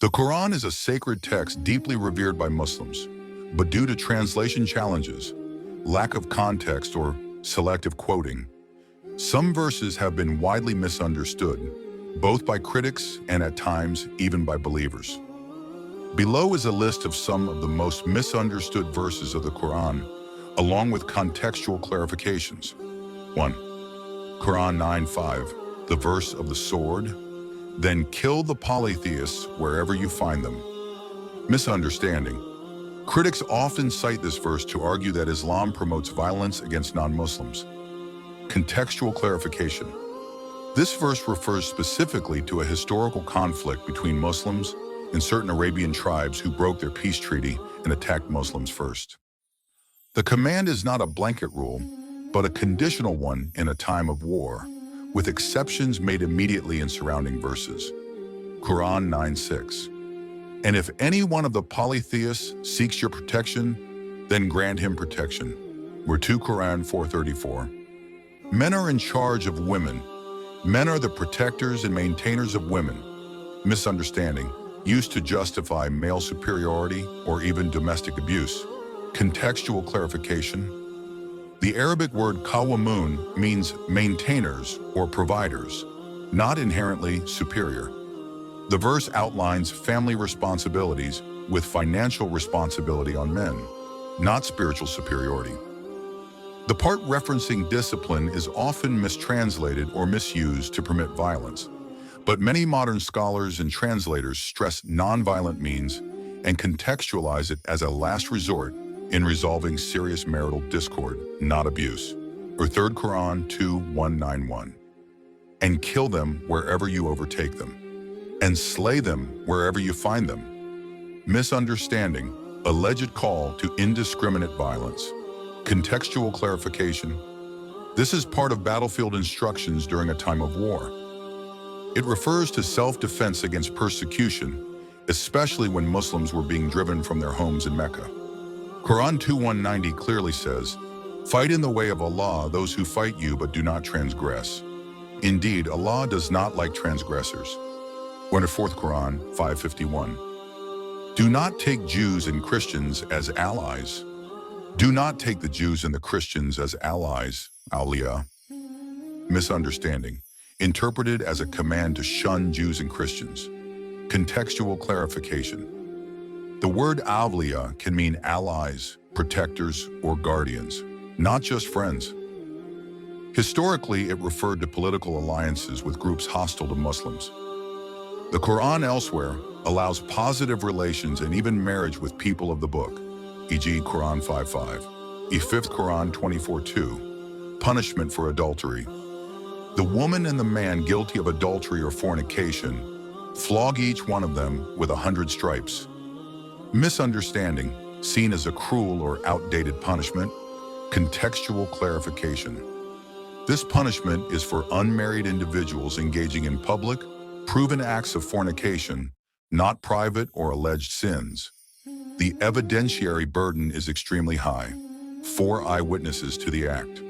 The Quran is a sacred text deeply revered by Muslims, but due to translation challenges, lack of context, or selective quoting, some verses have been widely misunderstood, both by critics and at times even by believers. Below is a list of some of the most misunderstood verses of the Quran, along with contextual clarifications. 1. Quran 9:5, the verse of the sword. Then kill the polytheists wherever you find them. Misunderstanding. Critics often cite this verse to argue that Islam promotes violence against non-Muslims. Contextual clarification. This verse refers specifically to a historical conflict between Muslims and certain Arabian tribes who broke their peace treaty and attacked Muslims first. The command is not a blanket rule, but a conditional one in a time of war, with exceptions made immediately in surrounding verses. Quran 9:6. And if any one of the polytheists seeks your protection, then grant him protection. We're 2 Quran 4:34. Men are in charge of women. Men are the protectors and maintainers of women. Misunderstanding, used to justify male superiority or even domestic abuse. Contextual clarification. The Arabic word qawamun means maintainers or providers, not inherently superior. The verse outlines family responsibilities with financial responsibility on men, not spiritual superiority. The part referencing discipline is often mistranslated or misused to permit violence, but many modern scholars and translators stress nonviolent means and contextualize it as a last resort in resolving serious marital discord, not abuse. Or 3 Quran 2:191. And kill them wherever you overtake them, and slay them wherever you find them. Misunderstanding, alleged call to indiscriminate violence. Contextual clarification. This is part of battlefield instructions during a time of war. It refers to self-defense against persecution, especially when Muslims were being driven from their homes in Mecca. Quran 2:190 clearly says, "Fight in the way of Allah those who fight you but do not transgress. Indeed, Allah does not like transgressors." When 4th Quran 5:51. Do not take Jews and Christians as allies. Do not take the Jews and the Christians as allies, AL-ILM. Misunderstanding, interpreted as a command to shun Jews and Christians. Contextual clarification. The word awliya can mean allies, protectors, or guardians, not just friends. Historically, it referred to political alliances with groups hostile to Muslims. The Quran elsewhere allows positive relations and even marriage with people of the book, e.g. Quran 5:5, 5th Quran 24:2, punishment for adultery. The woman and the man guilty of adultery or fornication, flog each one of them with 100 stripes. Misunderstanding, seen as a cruel or outdated punishment. Contextual clarification. This punishment is for unmarried individuals engaging in public, proven acts of fornication, not private or alleged sins. The evidentiary burden is extremely high, 4 eyewitnesses to the act.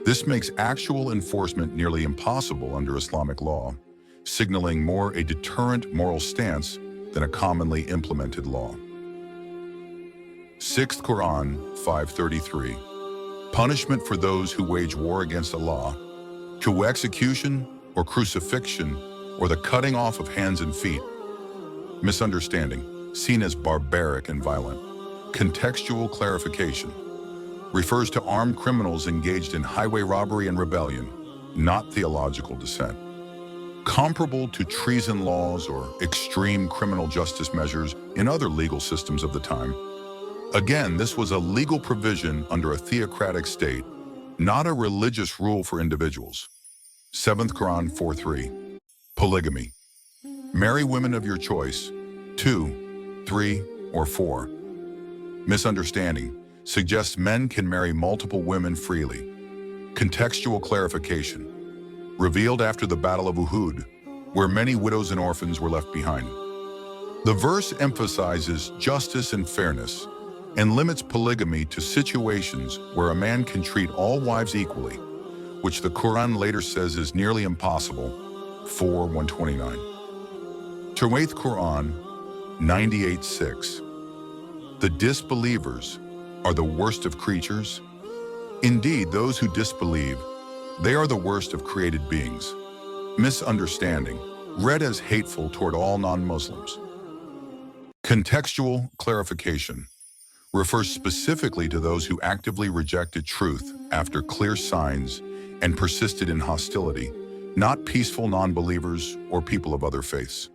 This makes actual enforcement nearly impossible under Islamic law, signaling more a deterrent moral stance than a commonly implemented law. 6th Quran 5:33. Punishment for those who wage war against Allah, to execution or crucifixion or the cutting off of hands and feet. Misunderstanding, seen as barbaric and violent. Contextual clarification. Refers to armed criminals engaged in highway robbery and rebellion, not theological dissent. Comparable to treason laws or extreme criminal justice measures in other legal systems of the time. Again, this was a legal provision under a theocratic state, not a religious rule for individuals. 7th Quran 4:3. Polygamy. Marry women of your choice, 2, 3, or 4. Misunderstanding, suggests men can marry multiple women freely. Contextual clarification. Revealed after the Battle of Uhud, where many widows and orphans were left behind. The verse emphasizes justice and fairness and limits polygamy to situations where a man can treat all wives equally, which the Quran later says is nearly impossible, 4:129. 8th Quran 98:6. The disbelievers are the worst of creatures. Indeed, those who disbelieve, they are the worst of created beings. Misunderstanding, read as hateful toward all non-Muslims. Contextual clarification refers specifically to those who actively rejected truth after clear signs and persisted in hostility, not peaceful non-believers or people of other faiths.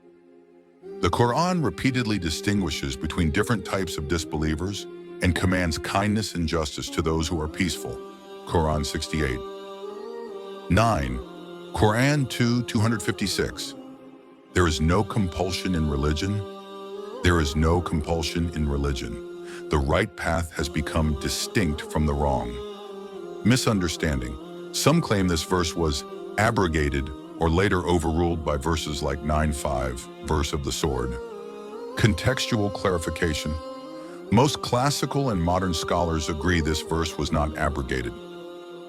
The Qur'an repeatedly distinguishes between different types of disbelievers and commands kindness and justice to those who are peaceful. Qur'an 68. 9. Qur'an 2:256. There is no compulsion in religion. There is no compulsion in religion. The right path has become distinct from the wrong. Misunderstanding. Some claim this verse was abrogated or later overruled by verses like 9:5, verse of the sword. Contextual clarification. Most classical and modern scholars agree this verse was not abrogated.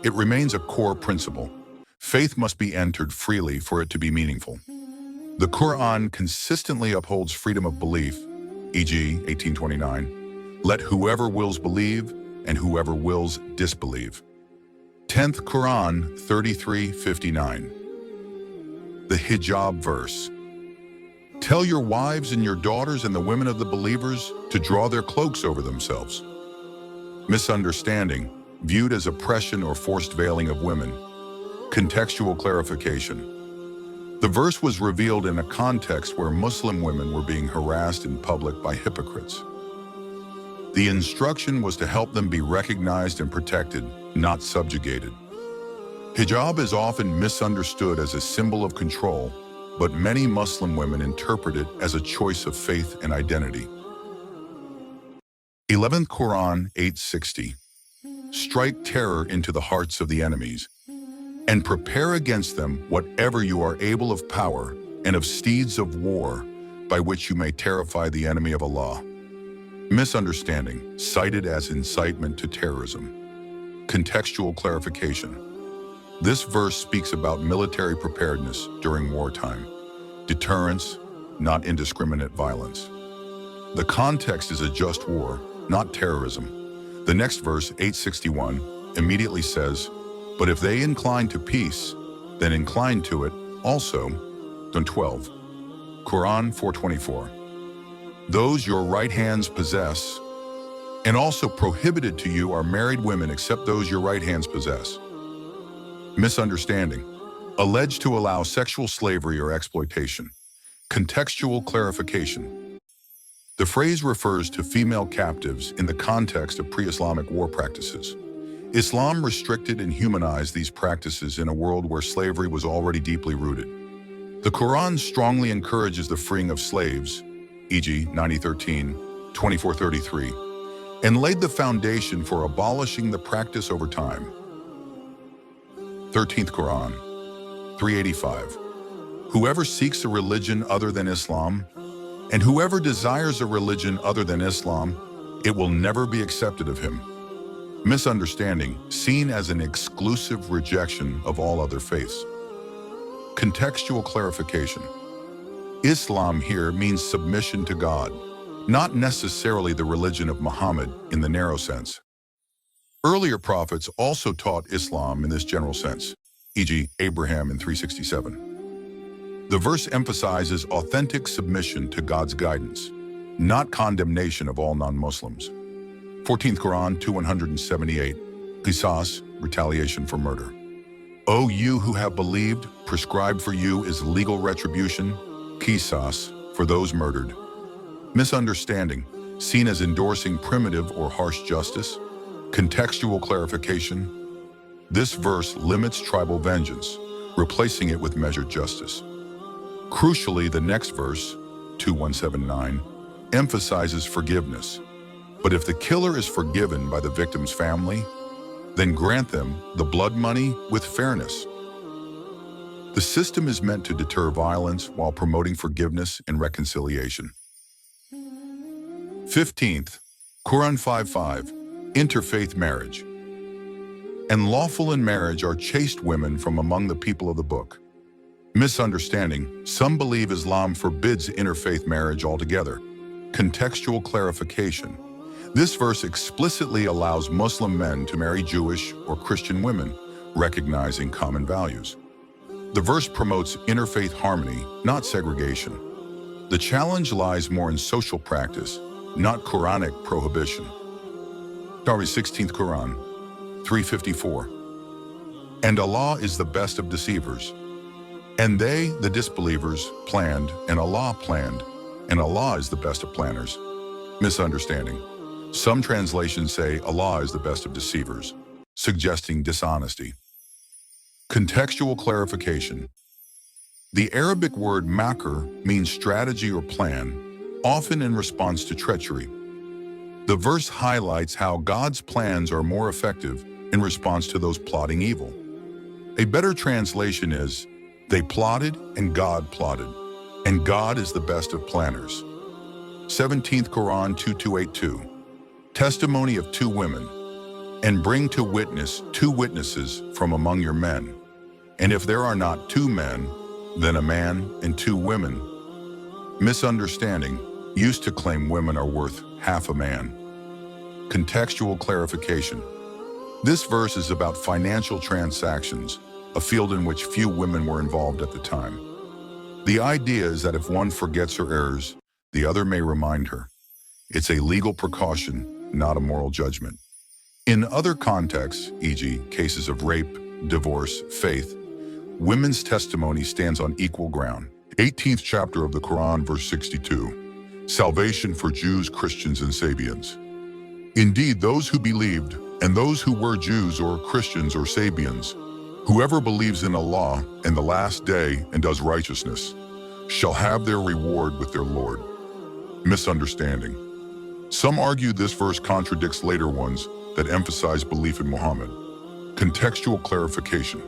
It remains a core principle. Faith must be entered freely for it to be meaningful. The Qur'an consistently upholds freedom of belief, e.g. 1829, let whoever wills believe and whoever wills disbelieve. 10th Qur'an 33:59. The hijab verse. Tell your wives and your daughters and the women of the believers to draw their cloaks over themselves. Misunderstanding, viewed as oppression or forced veiling of women. Contextual clarification. The verse was revealed in a context where Muslim women were being harassed in public by hypocrites. The instruction was to help them be recognized and protected, not subjugated. Hijab is often misunderstood as a symbol of control, but many Muslim women interpret it as a choice of faith and identity. 11th Qur'an 8:60. Strike terror into the hearts of the enemies, and prepare against them whatever you are able of power and of steeds of war, by which you may terrify the enemy of Allah. Misunderstanding, cited as incitement to terrorism. Contextual clarification. This verse speaks about military preparedness during wartime, deterrence, not indiscriminate violence. The context is a just war, not terrorism. The next verse, 861, immediately says, but if they incline to peace, then incline to it also. 12. Qur'an 4:24. Those your right hands possess, and also prohibited to you are married women except those your right hands possess. Misunderstanding, alleged to allow sexual slavery or exploitation. Contextual clarification. The phrase refers to female captives in the context of pre-Islamic war practices. Islam restricted and humanized these practices in a world where slavery was already deeply rooted. The Quran strongly encourages the freeing of slaves, e.g. 90:13, 24:33, and laid the foundation for abolishing the practice over time. 13th Quran 385. Whoever seeks a religion other than Islam, and whoever desires a religion other than Islam, it will never be accepted of him. Misunderstanding, seen as an exclusive rejection of all other faiths. Contextual clarification. Islam here means submission to God, not necessarily the religion of Muhammad in the narrow sense. Earlier prophets also taught Islam in this general sense, e.g. Abraham in 367. The verse emphasizes authentic submission to God's guidance, not condemnation of all non-Muslims. 14th Quran 2:178, Qisas, retaliation for murder. O you who have believed, prescribed for you is legal retribution, Qisas, for those murdered. Misunderstanding, seen as endorsing primitive or harsh justice. Contextual clarification. This verse limits tribal vengeance, replacing it with measured justice. Crucially, the next verse, 2:179, emphasizes forgiveness. But if the killer is forgiven by the victim's family, then grant them the blood money with fairness. The system is meant to deter violence while promoting forgiveness and reconciliation. 15th, Quran 5:5, interfaith marriage. And lawful in marriage are chaste women from among the people of the book. Misunderstanding, some believe Islam forbids interfaith marriage altogether. Contextual clarification. This verse explicitly allows Muslim men to marry Jewish or Christian women, recognizing common values. The verse promotes interfaith harmony, not segregation. The challenge lies more in social practice, not Quranic prohibition. 16th Quran, 354. And Allah is the best of deceivers. And they, the disbelievers, planned, and Allah planned, and Allah is the best of planners. Misunderstanding. Some translations say Allah is the best of deceivers, suggesting dishonesty. Contextual clarification. The Arabic word makr means strategy or plan, often in response to treachery. The verse highlights how God's plans are more effective in response to those plotting evil. A better translation is, they plotted and God plotted, and God is the best of planners. 17th Quran 2282. Testimony of two women, and bring to witness 2 witnesses from among your men. And if there are not 2 men, then a man and 2 women. Misunderstanding. Used to claim women are worth half a man. Contextual clarification. This verse is about financial transactions, a field in which few women were involved at the time. The idea is that if one forgets her errors, the other may remind her. It's a legal precaution, not a moral judgment. In other contexts, e.g., cases of rape, divorce, faith, women's testimony stands on equal ground. 18th chapter of the Quran, verse 62. Salvation for Jews, Christians, and Sabians. Indeed, those who believed, and those who were Jews or Christians or Sabians, whoever believes in Allah and the last day and does righteousness, shall have their reward with their Lord. Misunderstanding. Some argue this verse contradicts later ones that emphasize belief in Muhammad. Contextual clarification.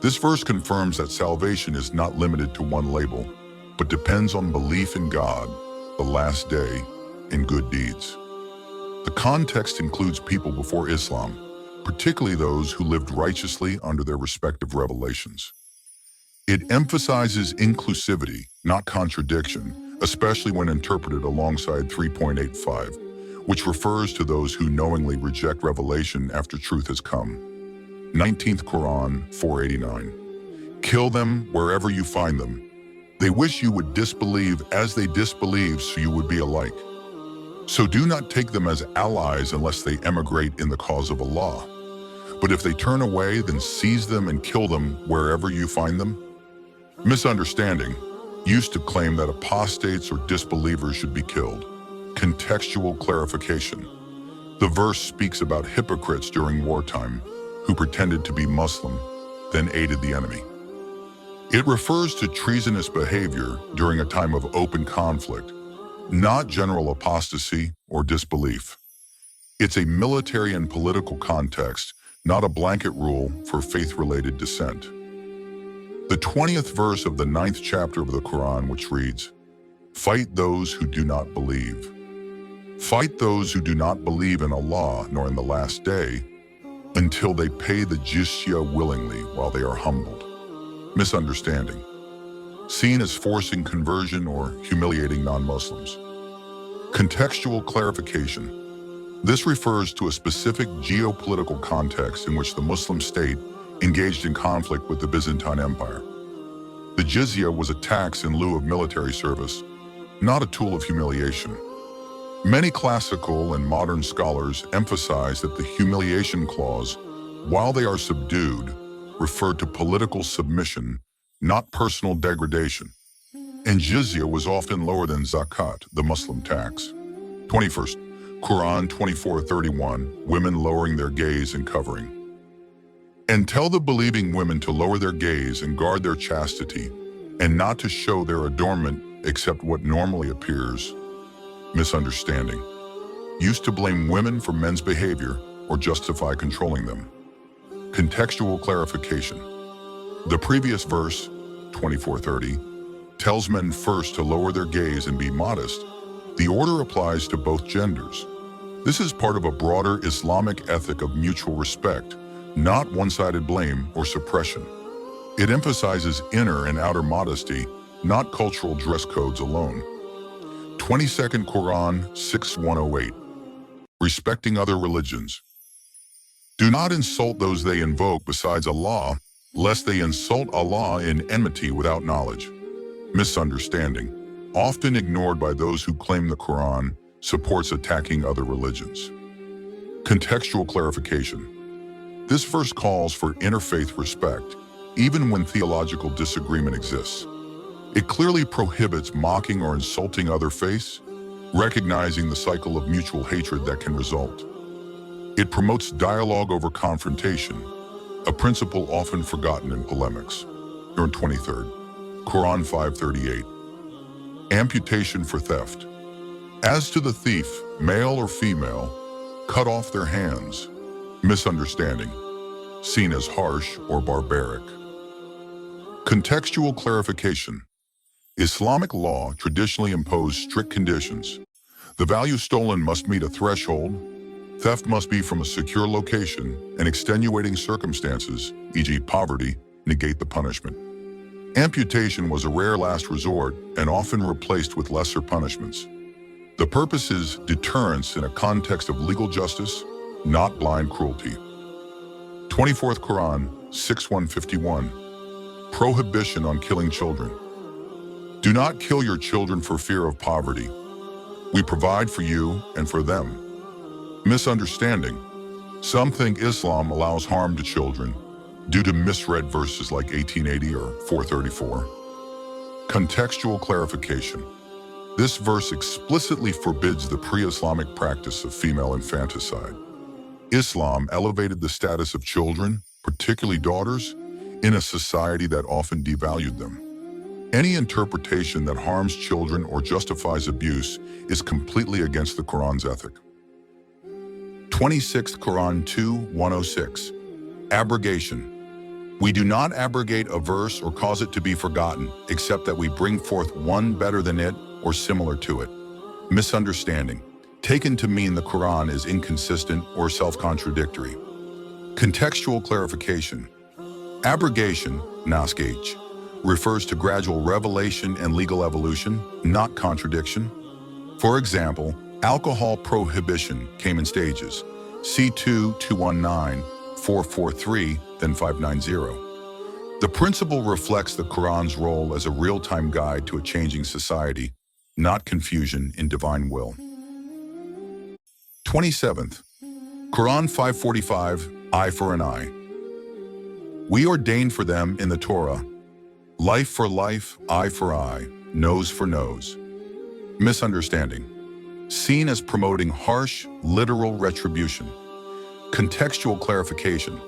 This verse confirms that salvation is not limited to one label, but depends on belief in God, the last day, and good deeds. The context includes people before Islam, particularly those who lived righteously under their respective revelations. It emphasizes inclusivity, not contradiction, especially when interpreted alongside 3.85, which refers to those who knowingly reject revelation after truth has come. 19th Quran 489. Kill them wherever you find them. They wish you would disbelieve as they disbelieve, so you would be alike. So do not take them as allies unless they emigrate in the cause of Allah. But if they turn away, then seize them and kill them wherever you find them. Misunderstanding. Used to claim that apostates or disbelievers should be killed. Contextual clarification. The verse speaks about hypocrites during wartime who pretended to be Muslim, then aided the enemy. It refers to treasonous behavior during a time of open conflict, not general apostasy or disbelief. It's a military and political context, not a blanket rule for faith-related dissent. The 20th verse of the 9th chapter of the Quran, which reads, Fight those who do not believe. Fight those who do not believe in Allah nor in the last day, until they pay the jizya willingly while they are humbled. Misunderstanding. Seen as forcing conversion or humiliating non-Muslims. Contextual clarification. This refers to a specific geopolitical context in which the Muslim state engaged in conflict with the Byzantine Empire. The jizya was a tax in lieu of military service, not a tool of humiliation. Many classical and modern scholars emphasize that the humiliation clause, while they are subdued, referred to political submission, not personal degradation. And jizya was often lower than zakat, the Muslim tax. 21st, Quran 24:31, women lowering their gaze and covering. And tell the believing women to lower their gaze and guard their chastity, and not to show their adornment except what normally appears. Misunderstanding. Used to blame women for men's behavior or justify controlling them. Contextual clarification. The previous verse, 24:30, tells men first to lower their gaze and be modest. The order applies to both genders. This is part of a broader Islamic ethic of mutual respect, not one-sided blame or suppression. It emphasizes inner and outer modesty, not cultural dress codes alone. 22nd Qur'an 6108. Respecting other religions. Do not insult those they invoke besides Allah, lest they insult Allah in enmity without knowledge. Misunderstanding. Often ignored by those who claim the Qur'an supports attacking other religions. Contextual clarification. This verse calls for interfaith respect, even when theological disagreement exists. It clearly prohibits mocking or insulting other faiths, recognizing the cycle of mutual hatred that can result. It promotes dialogue over confrontation, a principle often forgotten in polemics. 23rd, Quran 538. Amputation for theft. As to the thief, male or female, cut off their hands. Misunderstanding. Seen as harsh or barbaric. Contextual clarification. Islamic law traditionally imposed strict conditions. The value stolen must meet a threshold. Theft must be from a secure location, and extenuating circumstances, e.g. poverty, negate the punishment. Amputation was a rare last resort and often replaced with lesser punishments. The purpose is deterrence in a context of legal justice, not blind cruelty. 24th Quran 6151. Prohibition on killing children. Do not kill your children for fear of poverty. We provide for you and for them. Misunderstanding. Some think Islam allows harm to children due to misread verses like 1880 or 434. Contextual clarification. This verse explicitly forbids the pre-Islamic practice of female infanticide. Islam elevated the status of children, particularly daughters, in a society that often devalued them. Any interpretation that harms children or justifies abuse is completely against the Quran's ethic. 26th Quran 2:106. Abrogation. We do not abrogate a verse or cause it to be forgotten, except that we bring forth one better than it or similar to it. Misunderstanding. Taken to mean the Quran is inconsistent or self-contradictory. Contextual clarification. Abrogation, naskh, refers to gradual revelation and legal evolution, not contradiction. For example, alcohol prohibition came in stages. C2 219, 443, then 590. The principle reflects the Quran's role as a real-time guide to a changing society, not confusion in divine will. 27th, Quran 545, eye for an eye. We ordained for them in the Torah, life for life, eye for eye, nose for nose. Misunderstanding. Seen as promoting harsh, literal retribution. Contextual clarification.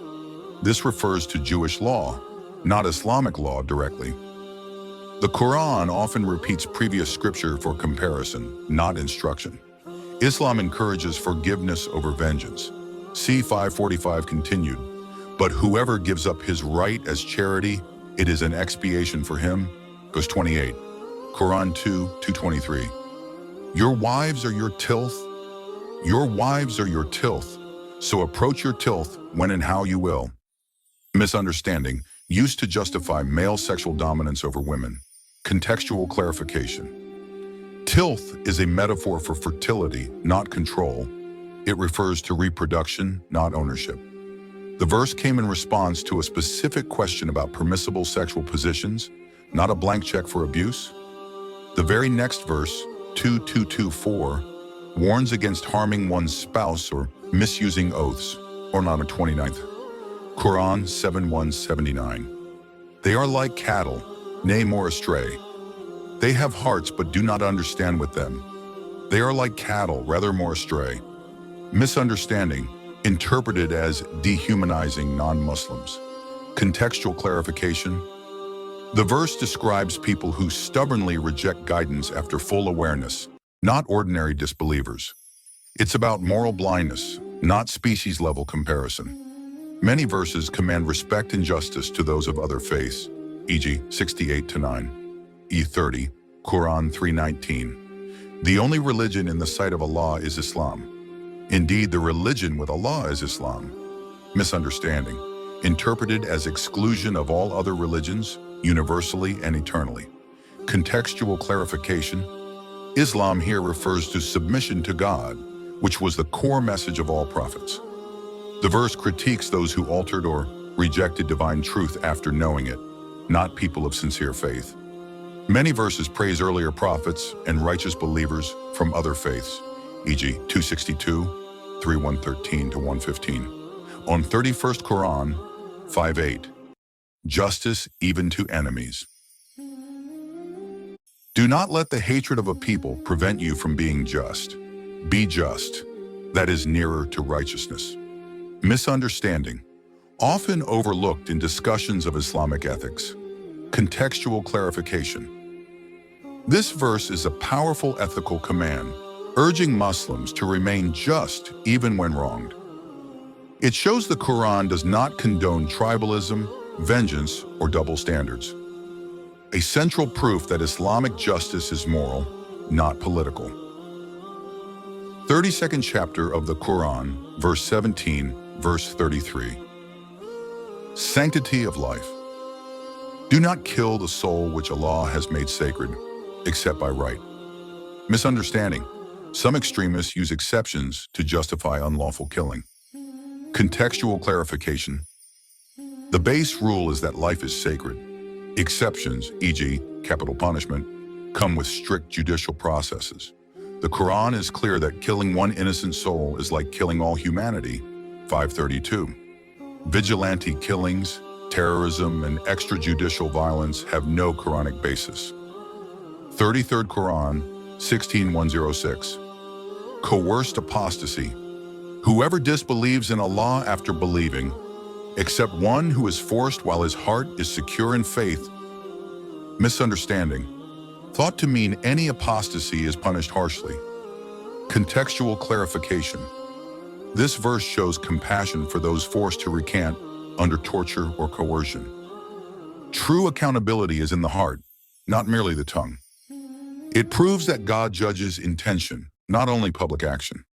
This refers to Jewish law, not Islamic law directly. The Quran often repeats previous scripture for comparison, not instruction. Islam encourages forgiveness over vengeance. C 545 continued, but whoever gives up his right as charity, it is an expiation for him. Verse 28, Quran 2:223. Your wives are your tilth. Your wives are your tilth, so approach your tilth when and how you will. Misunderstanding, used to justify male sexual dominance over women. Contextual clarification. Tilth is a metaphor for fertility, not control. It refers to reproduction, not ownership. The verse came in response to a specific question about permissible sexual positions, not a blank check for abuse. The very next verse, 2224, warns against harming one's spouse or misusing oaths, or on the 29th. Quran 7179. They are like cattle, nay more astray. They have hearts but do not understand with them. They are like cattle, rather more astray. Misunderstanding, interpreted as dehumanizing non-Muslims. Contextual clarification. The verse describes people who stubbornly reject guidance after full awareness, not ordinary disbelievers. It's about moral blindness, not species-level comparison. Many verses command respect and justice to those of other faiths, e.g. 68-9, E30, Quran 3:19. The only religion in the sight of Allah is Islam. Indeed, the religion with Allah is Islam. Misunderstanding, interpreted as exclusion of all other religions, universally and eternally. Contextual clarification. Islam here refers to submission to God, which was the core message of all prophets. The verse critiques those who altered or rejected divine truth after knowing it, not people of sincere faith. Many verses praise earlier prophets and righteous believers from other faiths, e.g. 262, 3:113 to 115. On 31st Qur'an, 5:8. Justice even to enemies. Do not let the hatred of a people prevent you from being just. Be just, that is nearer to righteousness. Misunderstanding, often overlooked in discussions of Islamic ethics. Contextual clarification. This verse is a powerful ethical command, urging Muslims to remain just even when wronged. It shows the Quran does not condone tribalism, vengeance, or double standards. A central proof that Islamic justice is moral, not political. 32nd chapter of the Quran, verse 17, verse 33. Sanctity of life. Do not kill the soul which Allah has made sacred, except by right. Misunderstanding. Some extremists use exceptions to justify unlawful killing. Contextual clarification. The base rule is that life is sacred. Exceptions, e.g., capital punishment, come with strict judicial processes. The Quran is clear that killing one innocent soul is like killing all humanity, 532. Vigilante killings, terrorism, and extrajudicial violence have no Quranic basis. 33rd Quran, 16:106. Coerced apostasy. Whoever disbelieves in Allah after believing, except one who is forced while his heart is secure in faith. Misunderstanding. Thought to mean any apostasy is punished harshly. Contextual clarification. This verse shows compassion for those forced to recant under torture or coercion. True accountability is in the heart, not merely the tongue. It proves that God judges intention, not only public action.